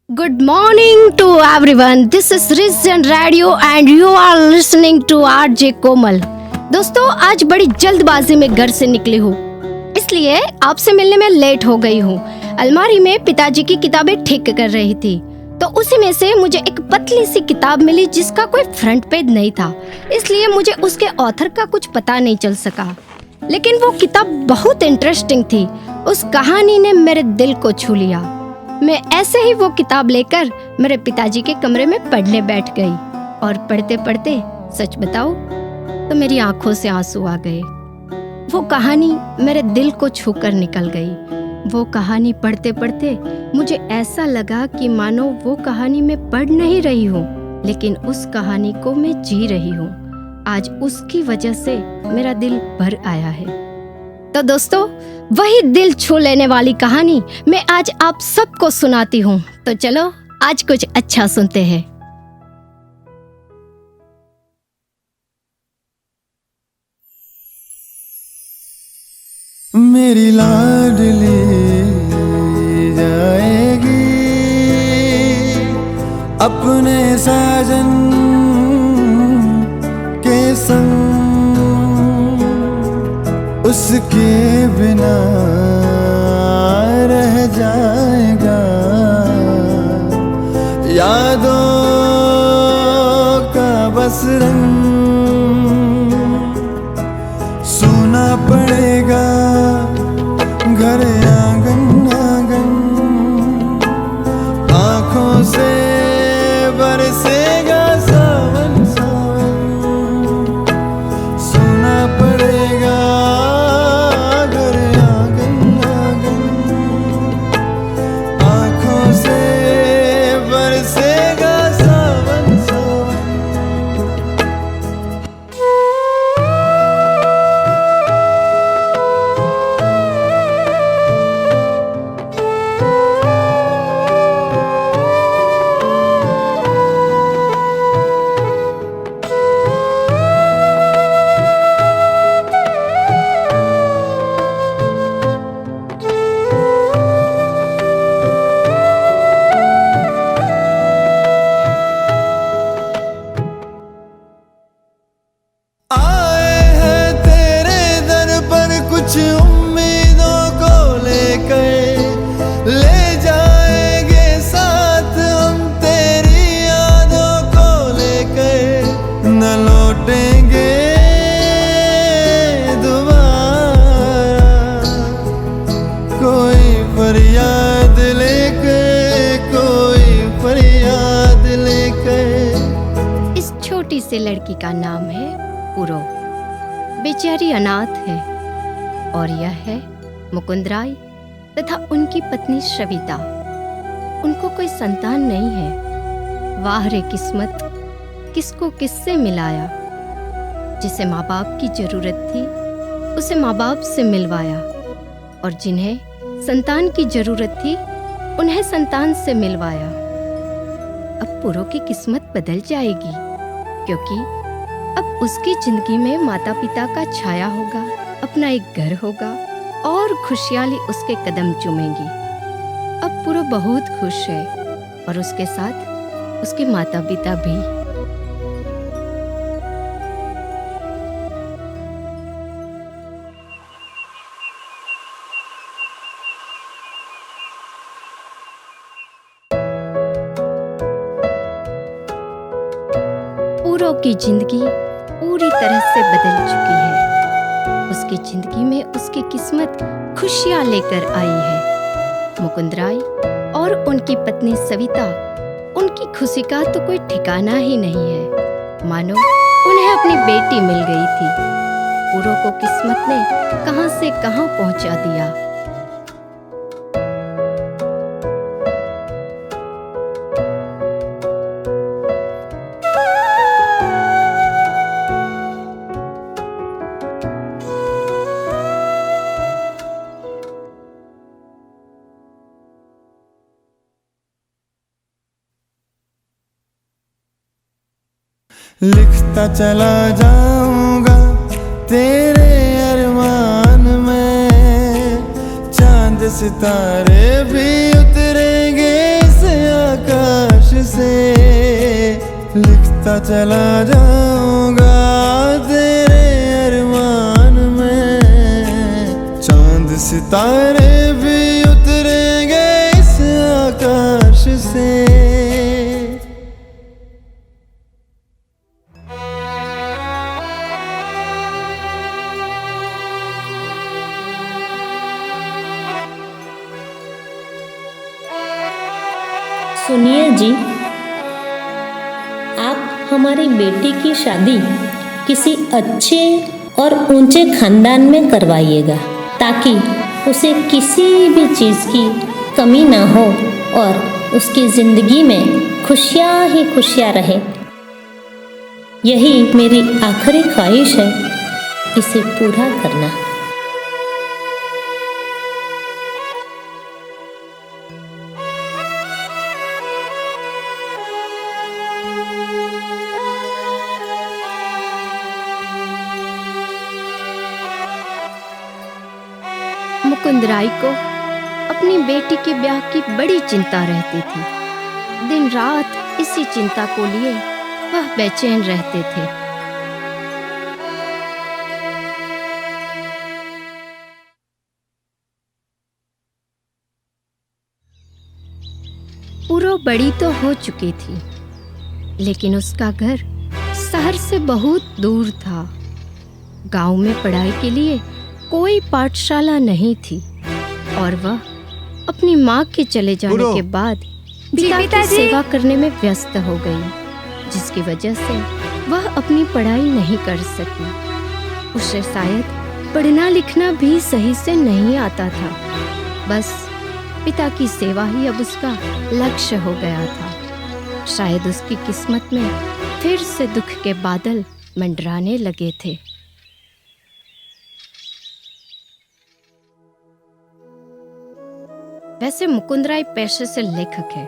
Good morning to everyone. This is Rizjan Radio and you are listening to RJ कोमल। दोस्तों, आज बड़ी जल्दबाजी में घर से निकली हूँ, इसलिए आपसे मिलने में लेट हो गई हूँ। अलमारी में पिताजी की किताबें ठीक कर रही थी, तो उसी में से मुझे एक पतली सी किताब मिली जिसका कोई फ्रंट पेज नहीं था, इसलिए मुझे उसके ऑथर का कुछ पता नहीं चल सका। लेकिन वो किताब बहुत इंटरेस्टिंग थी। उस कहानी ने मेरे दिल को छू लिया। मैं ऐसे ही वो किताब लेकर मेरे पिताजी के कमरे में पढ़ने बैठ गई और पढ़ते पढ़ते सच बताऊं तो मेरी आंखों से आंसू आ गए। वो कहानी मेरे दिल को छूकर निकल गई। वो कहानी पढ़ते पढ़ते मुझे ऐसा लगा कि मानो वो कहानी मैं पढ़ नहीं रही हूँ, लेकिन उस कहानी को मैं जी रही हूँ। आज उसकी वजह से मेरा दिल भर आया है। तो दोस्तों, वही दिल छू लेने वाली कहानी मैं आज आप सबको सुनाती हूँ। तो चलो आज कुछ अच्छा सुनते हैं। मेरी लाडली जाएगी अपने साजन के संग, उसके बिना रह जाएगा यादों का बस रंग। सोना पड़ेगा घर आंगन आंगन, आँखों से बरसेगा सावन सावन। सोना पड़ेगा घर आंगन आंगन, आँखों से बरसेगा सावन सावन। आए हैं तेरे दर पर कुछ उम्मीदों को लेकर, ले जाएंगे साथ हम तेरी यादों को लेकर। न लौटेंगे दोबारा कोई फरियाद लेकर, कोई फरियाद लेकर। इस छोटी सी लड़की का नाम है पूरो। बेचारी अनाथ है और यह है मुकुंदराय तथा उनकी पत्नी श्रविता। उनको कोई संतान नहीं है। वाह रे किस्मत, किसको किससे मिलाया। जिसे माँ बाप की जरूरत थी उसे माँ बाप से मिलवाया, और जिन्हें संतान की जरूरत थी उन्हें संतान से मिलवाया। अब पूरो की किस्मत बदल जाएगी, क्योंकि अब उसकी जिंदगी में माता पिता का छाया होगा, अपना एक घर होगा और खुशहाली उसके कदम चूमेंगी। अब पूरा बहुत खुश है और उसके साथ उसके माता पिता भी। पूरो की जिंदगी पूरी तरह से बदल चुकी है। उसकी जिंदगी में उसकी किस्मत खुशियां लेकर आई है। मुकुंदराय और उनकी पत्नी सविता, उनकी खुशी का तो कोई ठिकाना ही नहीं है, मानो उन्हें अपनी बेटी मिल गई थी। पूरो को किस्मत ने कहां से कहां पहुंचा दिया। लिखता चला जाऊंगा तेरे अरमान में, चांद सितारे भी उतरेंगे इस आँख से लिखता चला जाऊंगा तेरे अरमान में। चांद सितारे भी उतरेंगे इस आकाश से। सुनिए जी, आप हमारी बेटी की शादी किसी अच्छे और ऊंचे खानदान में करवाइएगा, ताकि उसे किसी भी चीज़ की कमी ना हो और उसकी ज़िंदगी में खुशियाँ ही खुशियाँ रहे। यही मेरी आखिरी ख्वाहिश है, इसे पूरा करना। मुकुंद राय को अपनी बेटी के ब्याह की बड़ी चिंता रहती थी। दिन रात इसी चिंता को लिए वह बेचैन रहते थे। पूरो बड़ी तो हो चुकी थी, लेकिन उसका घर शहर से बहुत दूर था। गांव में पढ़ाई के लिए कोई पाठशाला नहीं थी और वह अपनी माँ के चले जाने के बाद पिता की सेवा करने में व्यस्त हो गई, जिसकी वजह से वह अपनी पढ़ाई नहीं कर सकी। उसे शायद पढ़ना लिखना भी सही से नहीं आता था। बस पिता की सेवा ही अब उसका लक्ष्य हो गया था। शायद उसकी किस्मत में फिर से दुख के बादल मंडराने लगे थे। वैसे मुकुंद राय पेशे से लेखक है।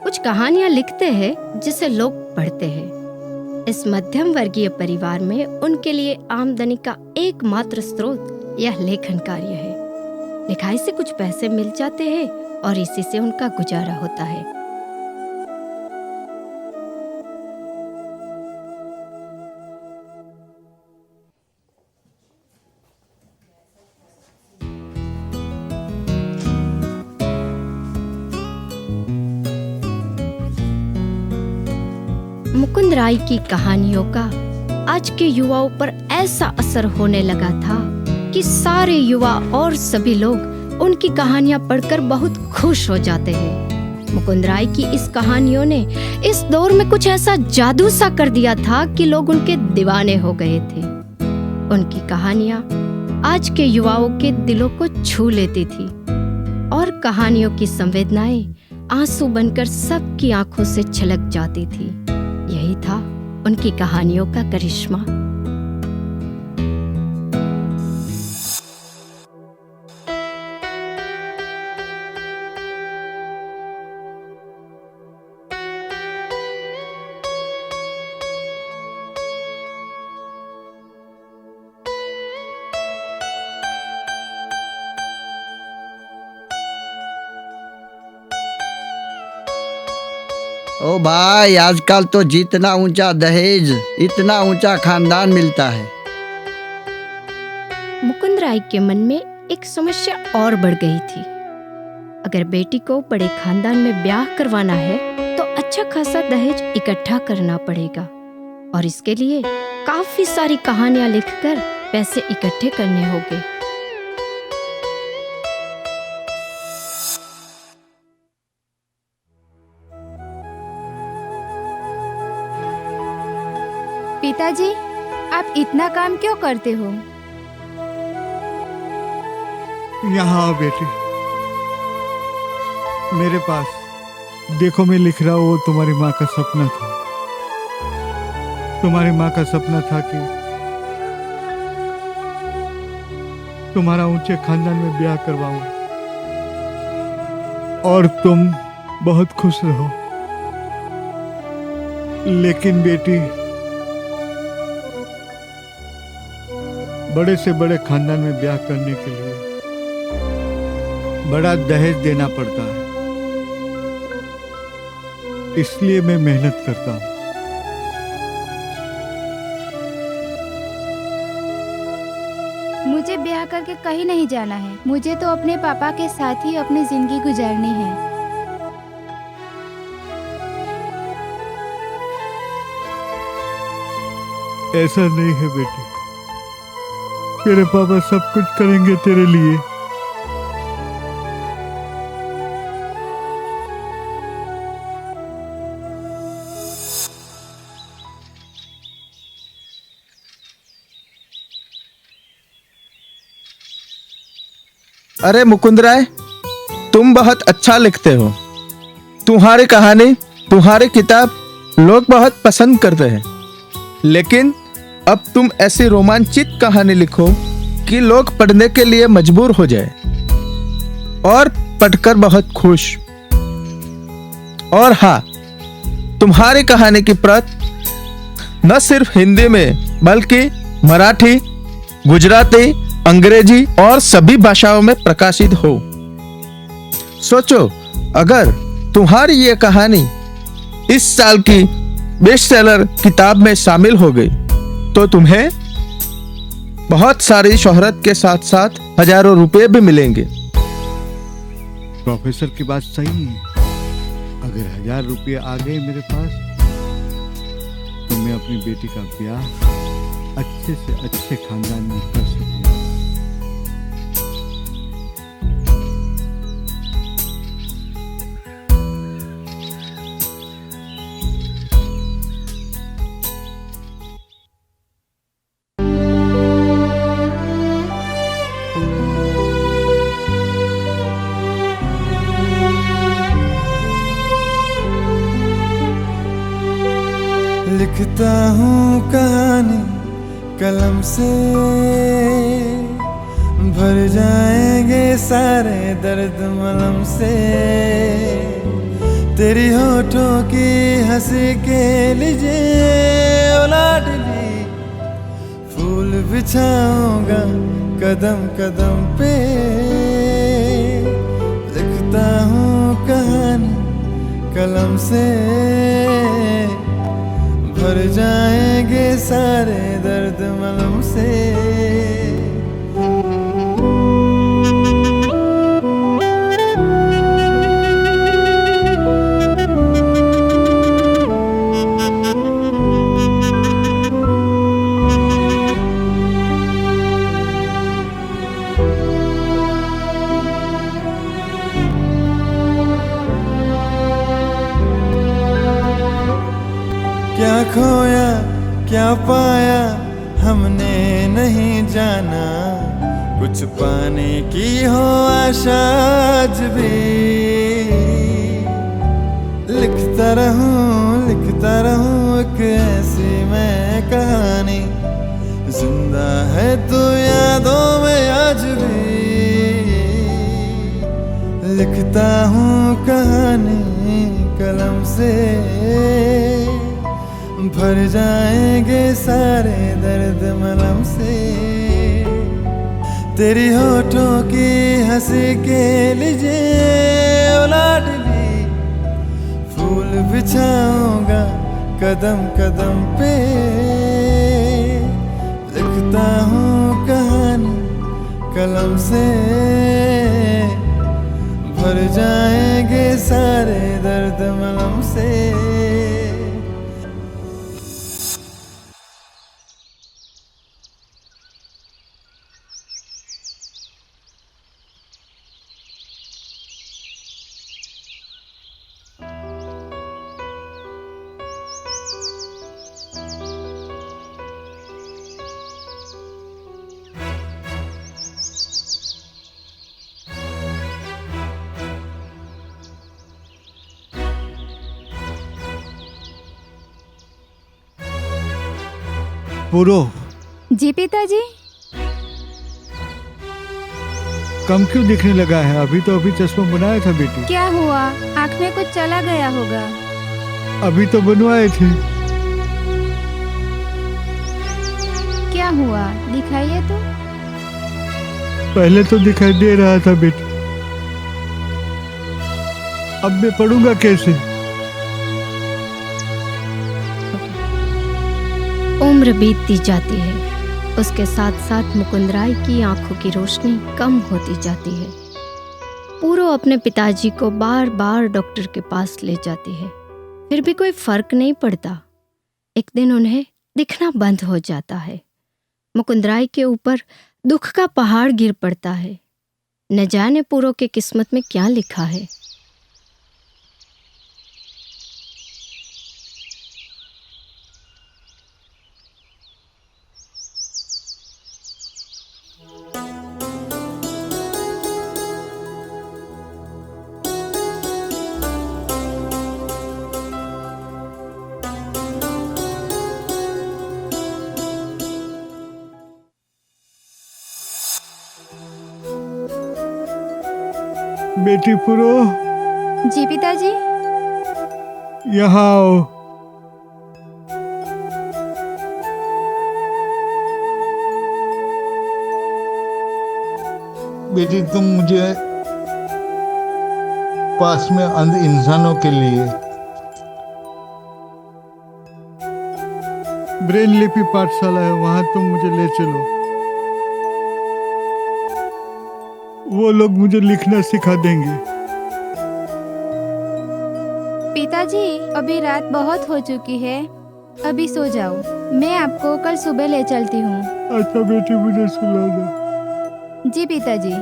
कुछ कहानियां लिखते हैं जिसे लोग पढ़ते हैं। इस मध्यम वर्गीय परिवार में उनके लिए आमदनी का एकमात्र स्रोत यह लेखन कार्य है। लिखाई से कुछ पैसे मिल जाते हैं और इसी से उनका गुजारा होता है। मुकुंद राय की कहानियों का आज के युवाओं पर ऐसा असर होने लगा था कि सारे युवा और सभी लोग उनकी कहानियां पढ़कर बहुत खुश हो जाते हैं। मुकुंद राय की इस कहानियों ने इस दौर में कुछ ऐसा जादू सा कर दिया था कि लोग उनके दीवाने हो गए थे। उनकी कहानियां आज के युवाओं के दिलों को छू लेती थी और कहानियों की संवेदनाएं आंसू बनकर सबकी आंखों से छलक जाती थी। यही था उनकी कहानियों का करिश्मा। ओ भाई, आजकल तो जितना ऊंचा दहेज इतना ऊंचा खानदान मिलता है। मुकुंद राय के मन में एक समस्या और बढ़ गई थी। अगर बेटी को बड़े खानदान में ब्याह करवाना है तो अच्छा खासा दहेज इकट्ठा करना पड़ेगा और इसके लिए काफी सारी कहानियां लिखकर पैसे इकट्ठे करने होंगे। पिताजी, आप इतना काम क्यों करते हो? यहाँ आओ बेटी, मेरे पास देखो। मैं लिख रहा हूँ, वो तुम्हारी माँ का सपना था। तुम्हारी माँ का सपना था कि तुम्हारा ऊंचे खानदान में ब्याह करवाऊं और तुम बहुत खुश रहो। लेकिन बेटी, बड़े से बड़े खानदान में ब्याह करने के लिए बड़ा दहेज देना पड़ता है इसलिए मैं मेहनत करता हूँ। मुझे ब्याह करके कहीं नहीं जाना है। मुझे तो अपने पापा के साथ ही अपनी जिंदगी गुजारनी है। ऐसा नहीं है बेटी, तेरे पापा सब कुछ करेंगे तेरे लिए। अरे मुकुंद राय, तुम बहुत अच्छा लिखते हो। तुम्हारी कहानी, तुम्हारी किताब लोग बहुत पसंद करते हैं। लेकिन अब तुम ऐसी रोमांचित कहानी लिखो कि लोग पढ़ने के लिए मजबूर हो जाए और पढ़कर बहुत खुश। और हाँ, तुम्हारी कहानी की प्रत न सिर्फ हिंदी में बल्कि मराठी, गुजराती, अंग्रेजी और सभी भाषाओं में प्रकाशित हो। सोचो, अगर तुम्हारी ये कहानी इस साल की बेस्ट सेलर किताब में शामिल हो गई तो तुम्हें बहुत सारी शोहरत के साथ साथ हजारों रुपए भी मिलेंगे। प्रोफेसर की बात सही है। अगर 1000 रुपये आ गए मेरे पास तो मैं अपनी बेटी का ब्याह अच्छे से अच्छे खानदान में कर सकूंगा। लिखता हूँ कहानी कलम से, भर जाएंगे सारे दर्द मलम से। तेरी होठों की हंसी के लीजिए ओ लाडली, फूल बिछाऊंगा कदम कदम पे। लिखता हूँ कहानी कलम से, भर जाएंगे सारे दर्द मलम से। क्या खोया क्या पाया हमने नहीं जाना, कुछ पाने की हो आशा आज भी। लिखता रहूं एक ऐसी मैं कहानी, जिंदा है तो यादों में आज भी। लिखता हूँ कहानी कलम से, भर जाएंगे सारे दर्द मलम से। तेरी होठों की हंसी के लीजिए ओ लाडली, फूल बिछाऊंगा कदम कदम पे। लिखता हूँ कहानी कलम से, भर जाएंगे सारे दर्द मलम से। पूरो, जी पिताजी। कम क्यों दिखने लगा है? अभी चश्मा बनाया था बेटी। क्या हुआ? आँख में कुछ चला गया होगा। अभी तो बनवाए थे। क्या हुआ? दिखाइए तो। पहले तो दिखाई दे रहा था बेटी, अब मैं पढ़ूंगा कैसे? उम्र बीतती जाती है, उसके साथ साथ मुकुंद राय की आंखों की रोशनी कम होती जाती है। पूरो अपने पिताजी को बार बार डॉक्टर के पास ले जाती है, फिर भी कोई फर्क नहीं पड़ता। एक दिन उन्हें दिखना बंद हो जाता है। मुकुंद राय के ऊपर दुख का पहाड़ गिर पड़ता है। न जाने पूरो के किस्मत में क्या लिखा है। बेटी पुरो, जी पिताजी। यहाँ आओ। बेटी तुम मुझे पास में अंध इंसानों के लिए ब्रेन लिपि पाठशाला है, वहां तुम मुझे ले चलो। वो लोग मुझे लिखना सिखा देंगे। पिताजी अभी रात बहुत हो चुकी है, अभी सो जाओ। मैं आपको कल सुबह ले चलती हूँ। अच्छा बेटी, मुझे सुला दो। जी पिताजी।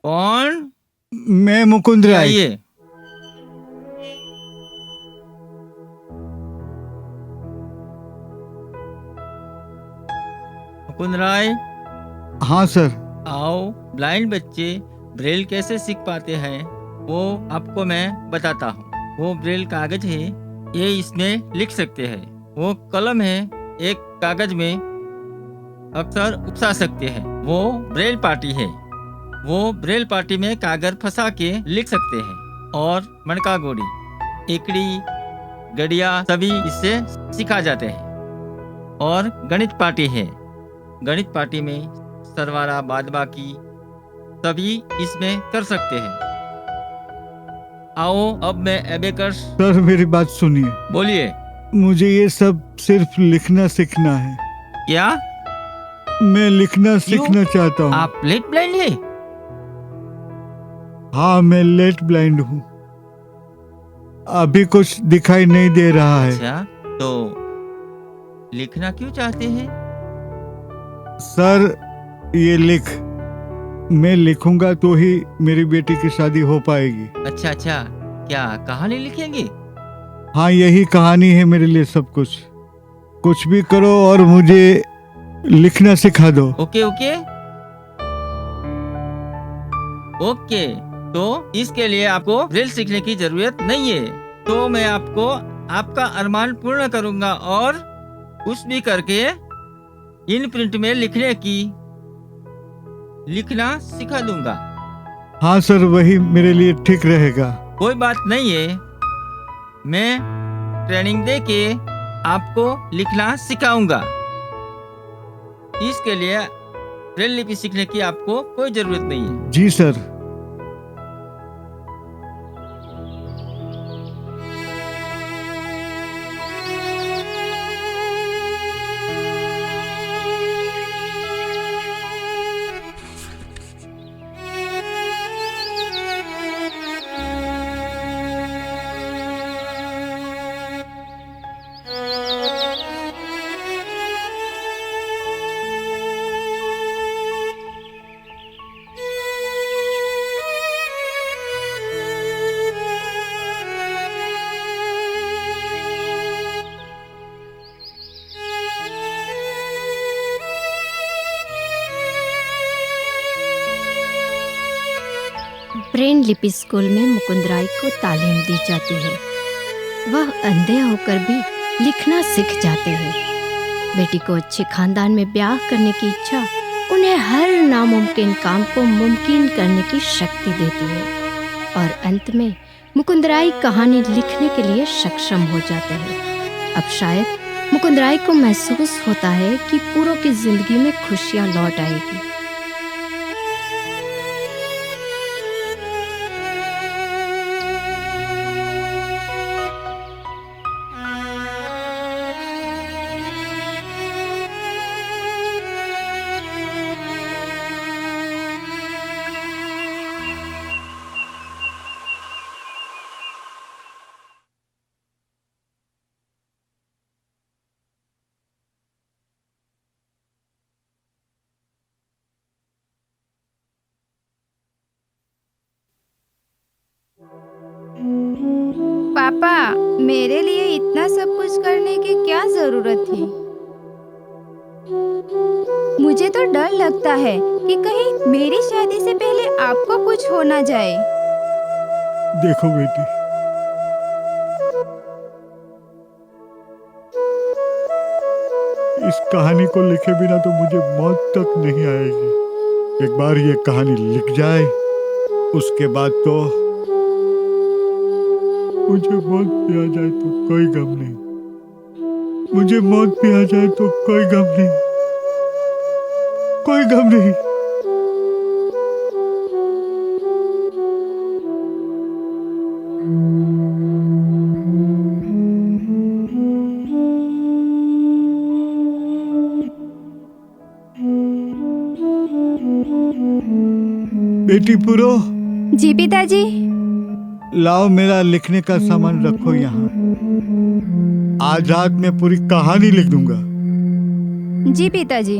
कौन? मैं मुकुंद राय। आइए। मुकुंद राय। हाँ सर। आओ, ब्लाइंड बच्चे ब्रेल कैसे सीख पाते हैं वो आपको मैं बताता हूँ। वो ब्रेल कागज है, ये इसमें लिख सकते हैं। वो कलम है, एक कागज में अक्षर उपसा सकते हैं। वो ब्रेल पार्टी है, वो ब्रेल पार्टी में कागज फंसा के लिख सकते हैं। और मणका गोड़ी, एकड़ी, गड़िया सभी इससे सिखा जाते हैं। और गणित पार्टी है, गणित पार्टी में सरवारा बादबाकी सभी इसमें कर सकते हैं। आओ अब मैं एबेकस। सर मेरी बात सुनिए। बोलिए। मुझे ये सब सिर्फ लिखना सीखना है। क्या? मैं लिखना सीखना चाहता हूँ। आप लेट ब्लाइंड है? हाँ मैं लेट ब्लाइंड हूँ, अभी कुछ दिखाई नहीं दे रहा है। अच्छा, तो लिखना क्यों चाहते हैं? सर ये मैं लिखूंगा तो ही मेरी बेटी की शादी हो पाएगी। अच्छा अच्छा, क्या कहानी लिखेंगे? हाँ यही कहानी है मेरे लिए सब कुछ। कुछ भी करो और मुझे लिखना सिखा दो। Okay okay okay. तो इसके लिए आपको ब्रेल सीखने की जरूरत नहीं है। तो मैं आपको आपका अरमान पूर्ण करूंगा और कुछ भी करके इन प्रिंट में लिखना सिखा दूंगा। हाँ सर, वही मेरे लिए ठीक रहेगा। कोई बात नहीं है, मैं ट्रेनिंग दे के आपको लिखना सिखाऊंगा। इसके लिए ब्रेल लिपि सीखने की आपको कोई जरूरत नहीं है। जी सर। ब्रेन लिपि स्कूल में मुकुंद राय को तालीम दी जाती है। वह अंधे होकर भी लिखना सीख जाते हैं। बेटी को अच्छे खानदान में ब्याह करने की इच्छा उन्हें हर नामुमकिन काम को मुमकिन करने की शक्ति देती है और अंत में मुकुंद राय कहानी लिखने के लिए सक्षम हो जाते हैं। अब शायद मुकुंद राय को महसूस होता है कि पूरों की जिंदगी में खुशियां लौट आएगी। पापा, मेरे लिए इतना सब कुछ करने की क्या जरूरत थी? मुझे तो डर लगता है कि कहीं मेरी शादी से पहले आपको कुछ हो ना जाए। देखो बेटी, इस कहानी को लिखे बिना तो मुझे मौत तक नहीं आएगी। एक बार ये कहानी लिख जाए, उसके बाद तो मुझे मौत भी आ जाए तो कोई गम नहीं। मुझे मौत भी आ जाए तो कोई गम नहीं, कोई गम नहीं। बेटी पुरो, जी पिताजी। लाओ मेरा लिखने का सामान रखो यहाँ। आज रात में पूरी कहानी लिख दूंगा। जी पिताजी।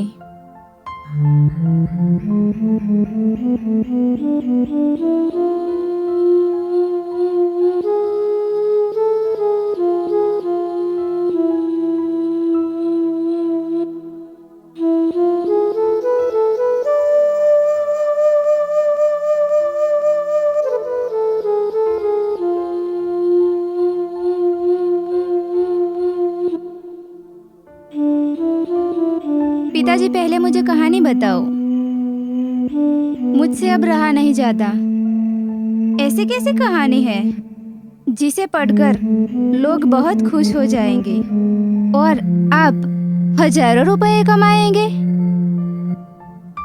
पिताजी, पहले मुझे कहानी बताओ। मुझसे अब रहा नहीं जाता। ऐसी कैसी कहानी है जिसे पढ़कर लोग बहुत खुश हो जाएंगे और आप हजारों रुपए कमाएंगे?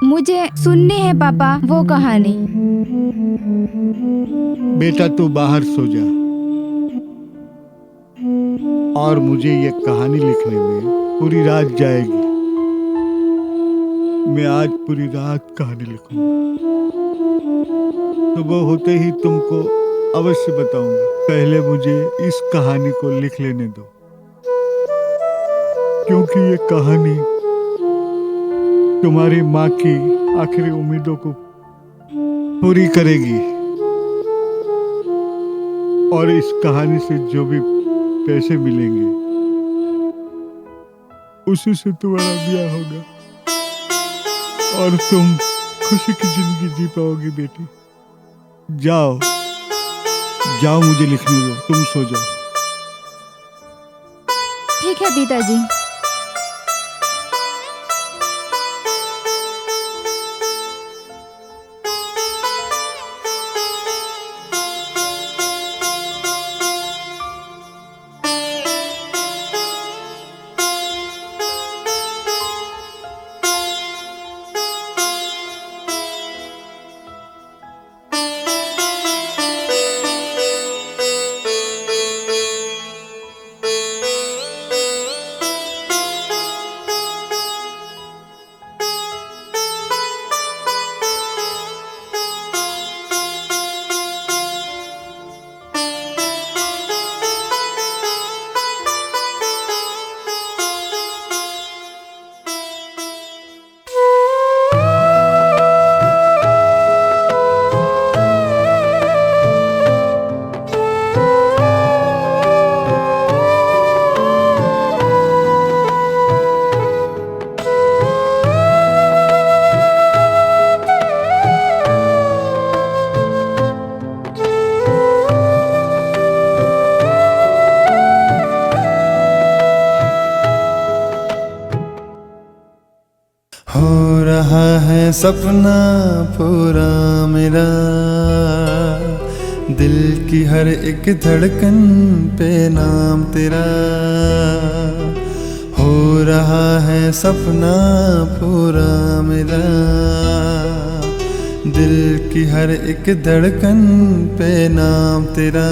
मुझे सुननी है पापा वो कहानी। बेटा तू बाहर सो जा और मुझे ये कहानी लिखने में पूरी रात जाएगी। मैं आज पूरी रात कहानी लिखूंगा। सुबह होते ही तुमको अवश्य बताऊंगा। पहले मुझे इस कहानी को लिख लेने दो, क्योंकि ये कहानी तुम्हारी माँ की आखिरी उम्मीदों को पूरी करेगी और इस कहानी से जो भी पैसे मिलेंगे उसी से तुम्हारा ब्याह होगा और तुम खुशी की जिंदगी जी पाओगी। बेटी जाओ जाओ, मुझे लिखने दो, तुम सो जाओ। ठीक है पिताजी। हो रहा है सपना पूरा मेरा, दिल की हर एक धड़कन पे नाम तेरा। रहा है सपना पूरा मेरा, दिल की हर एक धड़कन पे नाम तेरा।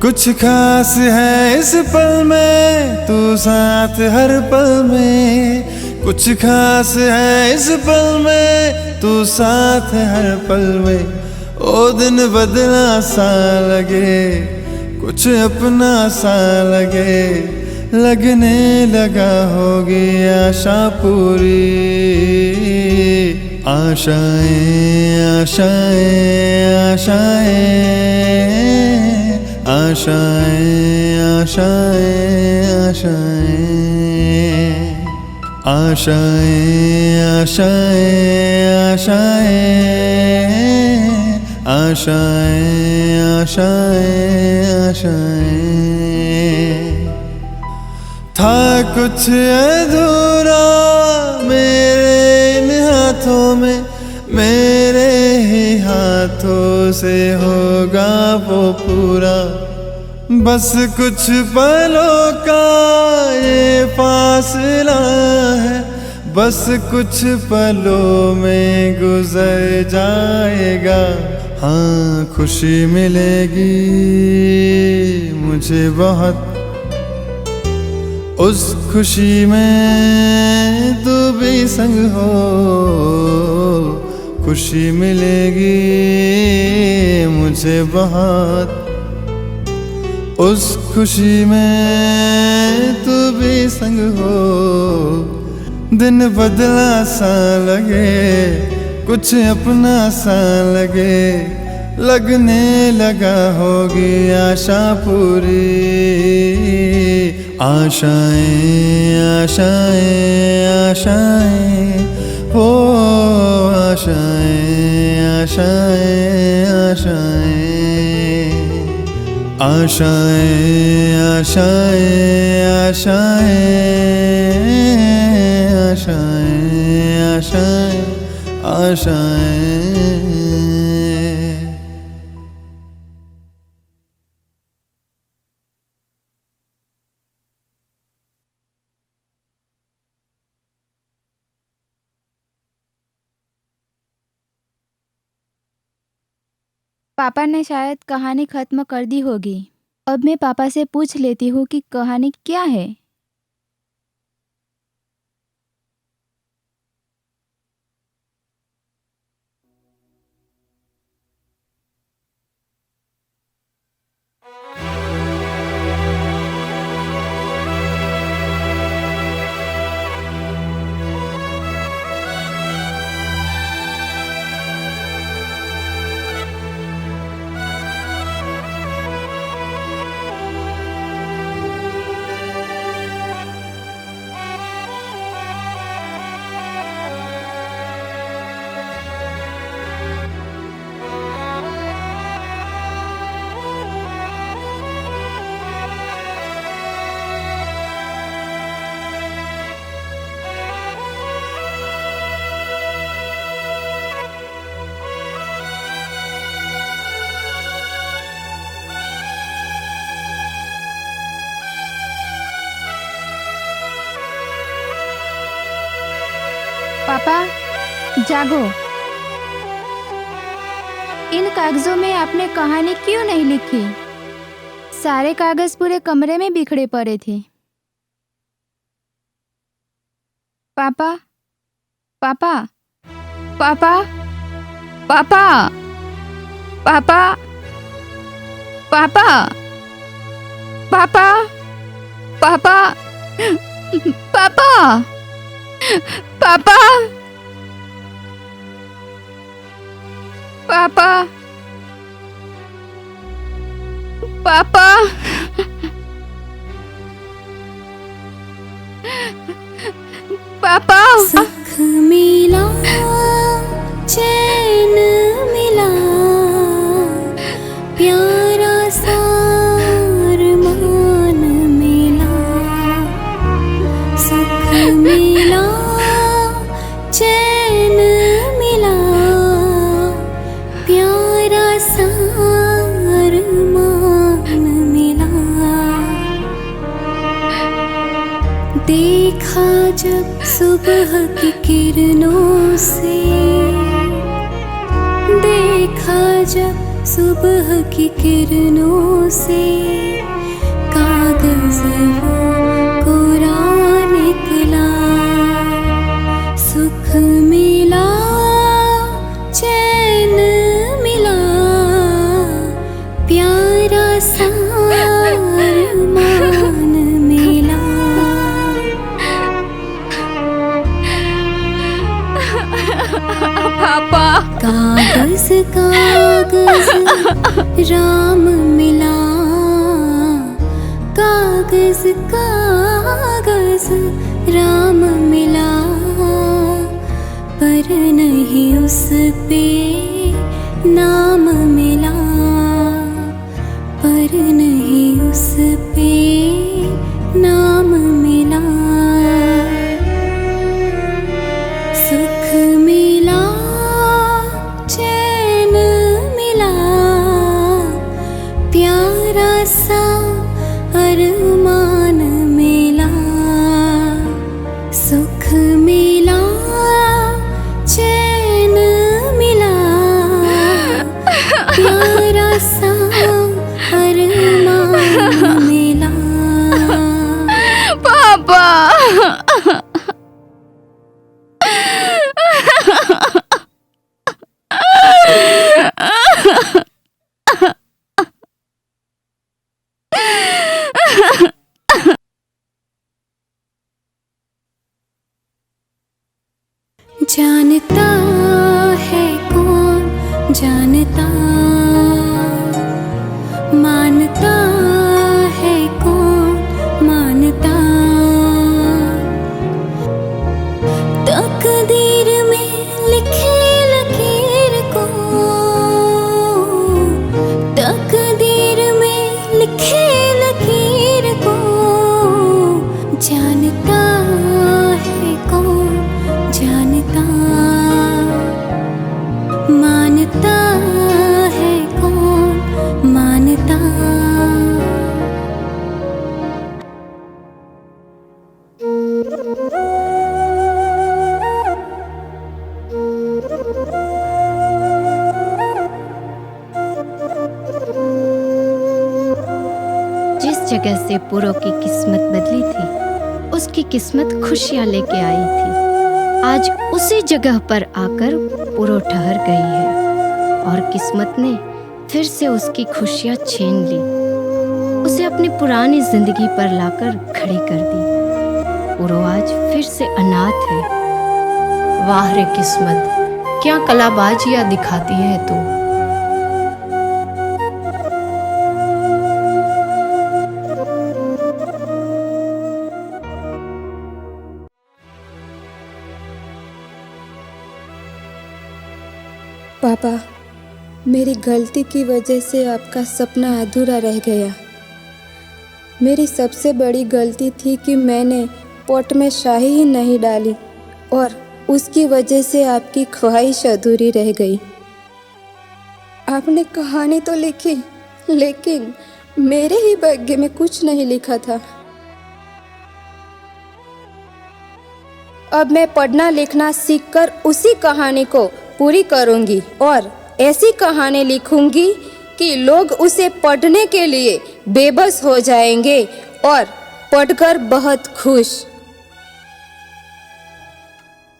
कुछ खास है इस पल में, तू साथ हर पल में। कुछ खास है इस पल में, तू साथ हर पल में। ओ दिन बदला सा लगे, कुछ अपना सा लगे, लगने लगा होगी आशा पूरी। आशाएं आशाएं आशाएं आशाएं आशाएं आशाएं आशाएं आशाएं आशाएं आशाएं आशाएं। था कुछ अधूरा मेरे इन हाथों में, मेरे ही हाथों से होगा वो पूरा। बस कुछ पलों का ये फासला है, बस कुछ पलों में गुजर जाएगा। हाँ खुशी मिलेगी मुझे बहुत, उस खुशी में तू भी संग हो। खुशी मिलेगी मुझे बहुत, उस खुशी में तू भी संग हो। दिन बदला सा लगे, कुछ अपना सा लगे, लगने लगा होगी आशा पूरी। आशाएं आशाएं आशाएं हो, आशाएं आशाएं आशाएं आशाएं आशाएं आशाएं आशाएं आशाएं आशाएं। पापा ने शायद कहानी खत्म कर दी होगी। अब मैं पापा से पूछ लेती हूँ कि कहानी क्या है। पापा जागो। इन कागजों में आपने कहानी क्यों नहीं लिखी? सारे कागज पूरे कमरे में बिखरे पड़े थे। पापा पापा पापा पापा पापा पापा पापा पापा पापा पापा पापा पापा पापा। सुख मिला, चैन मिला, प्यारा सा अरमान मिला। सुख मिला, चैन मिला, प्यारा सा अरमान मिला। देखा जब सुबह की किरणों से, देखा जब सुबह की किरणों से, कागज वो कोरा निकला। सुख मिला, चैन मिला, प्यारा सा अरमान मिला। पापा। कागज कागज राम मिला, कागज कागज राम मिला, पर नहीं उस पे नाम मिला, पर नहीं उस पे नाम मिला। सुख मिला, चैन मिला, प्यारा सा अरमान मिला। सुख मिला, चैन मिला, प्यारा सा अरमान मिला। पापा। जानता है कौन जानता, मानता है कौन मानता, तकदीर में लिखे लकीर को, तकदीर में लिखे लकीर को, जानता है कौन जानता, मानता है कौन मानता। जिस जगह से पुरो की किस्मत बदली थी, उसकी किस्मत खुशियां लेके आई थी। आज उसी जगह पर आकर पुरो ठहर गई है और किस्मत ने फिर से उसकी खुशियां छीन ली, उसे अपनी पुरानी जिंदगी पर लाकर खड़ी कर दी। पुरो आज फिर से अनाथ है। वाह रे किस्मत, क्या कलाबाजियां दिखाती है तू। पापा, मेरी गलती की वजह से आपका सपना अधूरा रह गया। मेरी सबसे बड़ी गलती थी कि मैंने पोट में शाही ही नहीं डाली और उसकी वजह से आपकी ख्वाहिश अधूरी रह गई। आपने कहानी तो लिखी, लेकिन मेरे ही भाग्य में कुछ नहीं लिखा था। अब मैं पढ़ना लिखना सीखकर उसी कहानी को पूरी करूंगी और ऐसी कहानी लिखूंगी कि लोग उसे पढ़ने के लिए बेबस हो जाएंगे और पढ़कर बहुत खुश।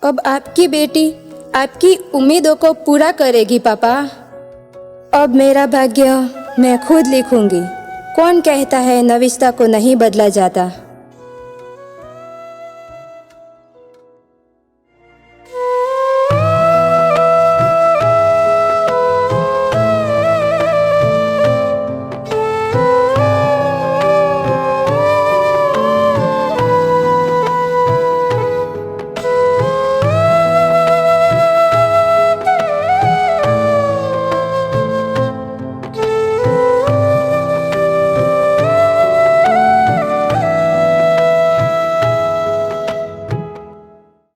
अब आपकी बेटी आपकी उम्मीदों को पूरा करेगी पापा। अब मेरा भाग्य मैं खुद लिखूंगी। कौन कहता है नविश्ता को नहीं बदला जाता।